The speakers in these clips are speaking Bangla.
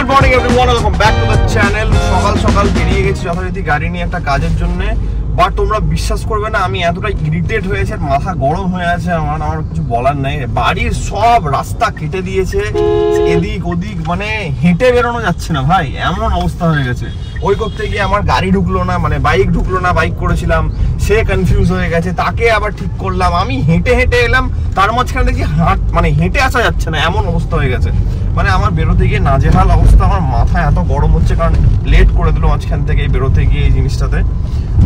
Good morning everyone, welcome back to the channel. সকাল সকাল বেরিয়ে গেছি যথারীতি গাড়ি নিয়ে একটা কাজের জন্য। বাট তোমরা বিশ্বাস করবে না, আমি এতটা ইরিটেট হয়েছে, মাথা গরম হয়ে আছে আমার কিছু বলার নাই। বাড়ির সব রাস্তা কেটে দিয়েছে, এদিক ওদিক, মানে হেঁটে বেরোনো যাচ্ছে না ভাই, এমন অবস্থা হয়ে গেছে। ওই করতে গিয়ে আমার গাড়ি ঢুকলো না, মানে বাইক ঢুকলো না, বাইক করেছিলাম, সে কনফিউজ হয়ে গেছে, তাকে আবার ঠিক করলাম। আমি হেঁটে হেঁটে এলাম, তার মাঝখানে দেখি মানে হেঁটে আসা যাচ্ছে না, এমন অবস্থা হয়ে গেছে। মানে আমার বেরোতে গিয়ে নাজেহাল অবস্থা, আমার মাথা এত গরম হচ্ছে, কারণ লেট করে দিল মাঝখান থেকে বেরোতে গিয়ে এই জিনিসটাতে।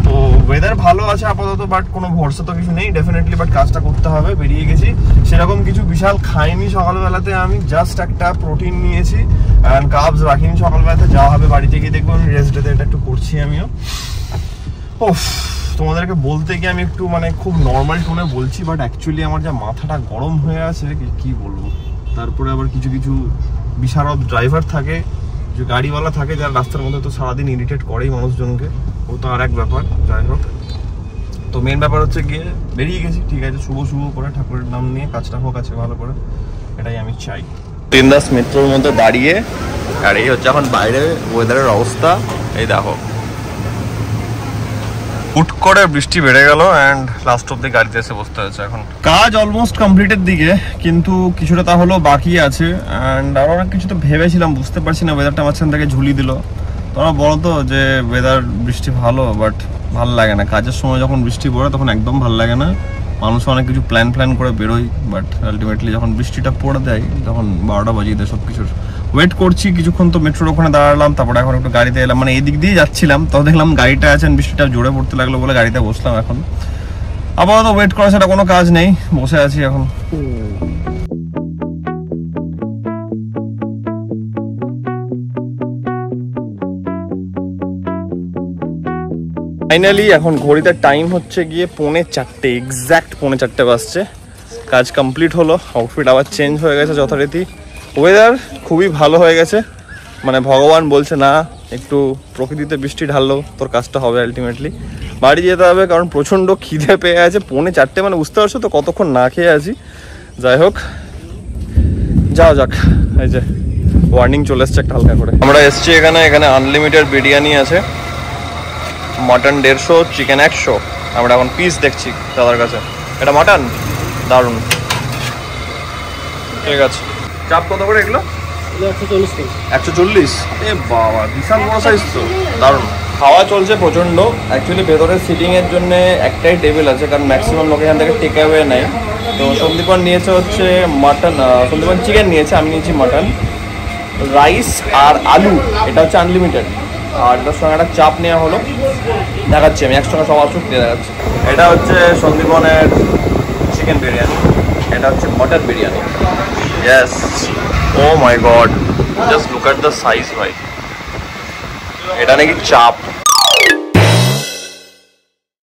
তো ওয়েদার ভালো আছে আপাতত, বাট কোনো ভরসা তো কিছু নেই ডেফিনেটলি, বাট কাজটা করতে হবে। বেরিয়ে গেছি, সেরকম কিছু বিশাল খাইনি সকালবেলাতে, আমি জাস্ট একটা প্রোটিন নিয়েছি অ্যান্ড কার্বস রাখিনি সকালবেলাতে। যাওয়া হবে বাড়িতে গিয়ে দেখবো, আমি রেস্ট ডেতে এটা একটু করছি আমিও। ওফ, তোমাদেরকে বলতে গিয়ে আমি একটু মানে খুব নর্মাল টোনে বলছি, বাট অ্যাকচুয়ালি আমার যা মাথাটা গরম হয়ে আছে কি বলবো। তারপরে আবার কিছু কিছু বিশারদ ড্রাইভার থাকে, যে গাড়িওয়ালা থাকে, যারা রাস্তার মধ্যে তো সারাদিন ইরিটেট করেই মানুষজনকে, ও তো আর এক ব্যাপার। যাই হোক, তো মেন ব্যাপার হচ্ছে গিয়ে বেরিয়ে গেছি, ঠিক আছে, শুভ করে ঠাকুরের নাম নিয়ে কাজটা হোক আছে ভালো করে, এটাই আমি চাই। তিনদাস মেট্রোর মধ্যে দাঁড়িয়ে, আর এই হচ্ছে এখন বাইরে ওয়েদারের অবস্থা। এই দেখো, হুট করে বৃষ্টি বেড়ে গেল অ্যান্ড লাস্ট অব্দি গাড়িতে এসে বসতে হয়েছে। এখন কাজ অলমোস্ট কমপ্লিটের দিকে, কিন্তু কিছুটা তাহলে বাকি আছে অ্যান্ড আরো অনেক কিছু তো ভেবেছিলাম, বুঝতে পারছি না, ওয়েদারটা মাঝখান থেকে ঝুলি দিল। তোমরা বলো তো যে ওয়েদার বৃষ্টি ভালো, বাট ভালো লাগে না। কাজের সময় যখন বৃষ্টি পড়ে তখন একদম ভালো লাগে না। মানুষ অনেক কিছু প্ল্যান করে বেরোয়, বাট আলটিমেটলি যখন বৃষ্টিটা পড়ে দেয় তখন 12টা বাজিয়ে দেয় সব কিছুর। ওয়েট করছি কিছুক্ষণ, তো মেট্রোর ওখানে দাঁড়ালাম, তারপরে এখন একটু গাড়িতে এলাম, মানে এই দিক দিয়ে যাচ্ছিলাম, তো দেখলাম গাড়িটা আছেন, বৃষ্টিটা জোরে পড়তে লাগলো বলে গাড়িতে বসলাম। এখন আপাতত ওয়েট করা সেটা কোনো কাজ নেই, বসে আছি এখন। ফাইনালি এখন ঘড়িতে টাইম হচ্ছে গিয়ে 3:45, এক্স্যাক্ট 3:45 বাজছে। কাজ কমপ্লিট হলো, আউটফিট আবার চেঞ্জ হয়ে গেছে যথারীতি। ওয়েদার খুবই ভালো হয়ে গেছে, মানে ভগবান বলছে না একটু প্রকৃতিতে বৃষ্টি ঢাললো, তোর কাজটা হবে আলটিমেটলি। বাড়ি যেতে হবে কারণ প্রচণ্ড খিদে পেয়ে আছে। 3:45 মানে বুঝতে পারছো তো কতক্ষণ না খেয়ে আছি। যাই হোক, যাও যাক। এই যে ওয়ার্নিং চলে এসছে একটা হালকা করে। আমরা এসছি এখানে আনলিমিটেড বিরিয়ানি আছে, মাটন 150, চিকেন 100। আমরা এখন পিস দেখছি দাদার কাছে। এটা মাটন, দারুণ, ঠিক আছে। চাপ কত করে এগুলো? 140। এ বাবা, বিশাল বড় সাইজ তো, দারুণ। খাওয়া চলছে প্রচণ্ড। অ্যাকচুয়ালি ভেতরে সিটিং এর জন্য একটাই টেবিল আছে, কারণ ম্যাক্সিমাম লোক এখান থেকে টেক অ্যাওয়ে নেয়। তো সন্দীপন নিয়েছে হচ্ছে মাটন, সন্দীপন চিকেন নিয়েছে, আমি নিয়েছি মাটন। রাইস আর আলু, এটা হচ্ছে আনলিমিটেড। আর এটার সঙ্গে একটা চাপ নেওয়া হলো, দেখাচ্ছি আমি একসঙ্গে সব আসুক দিয়ে দেখাচ্ছি। এটা হচ্ছে সন্দীপনের চিকেন বিরিয়ানি, এটা হচ্ছে mutton biryani. Yes, oh my god, just look at the size ভাই। এটা নাকি চাপ।